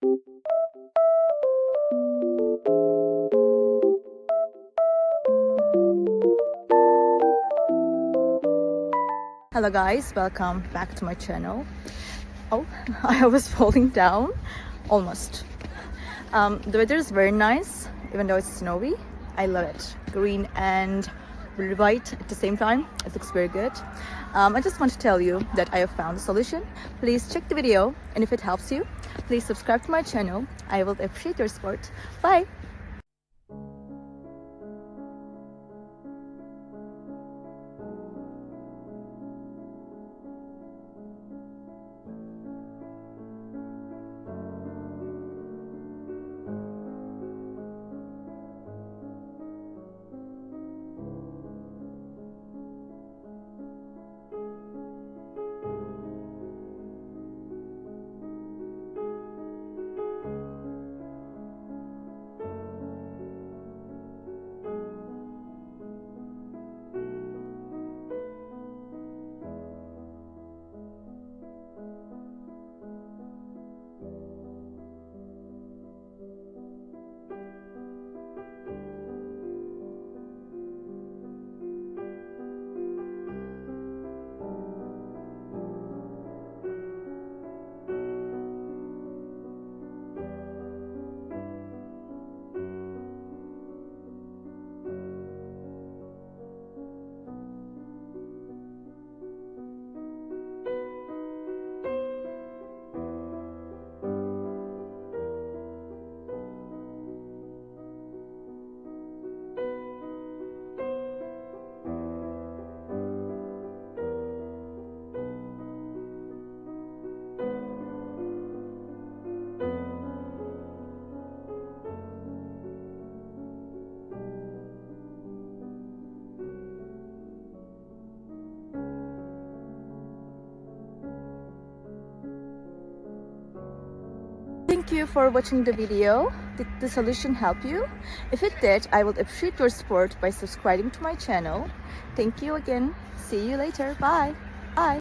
Hello guys, welcome back to my channel. Oh, I was falling down almost. The weather is very nice, even though it's snowy. I love it. Green and really white at the same time. It looks very good. I just want to tell you that I have found a solution. Please check the video, and if it helps you, please subscribe to my channel. I will appreciate your support. Bye! Thank you for watching the video. Did the solution help you? If it did, I would appreciate your support by subscribing to my channel. Thank you again. See you later. Bye. Bye.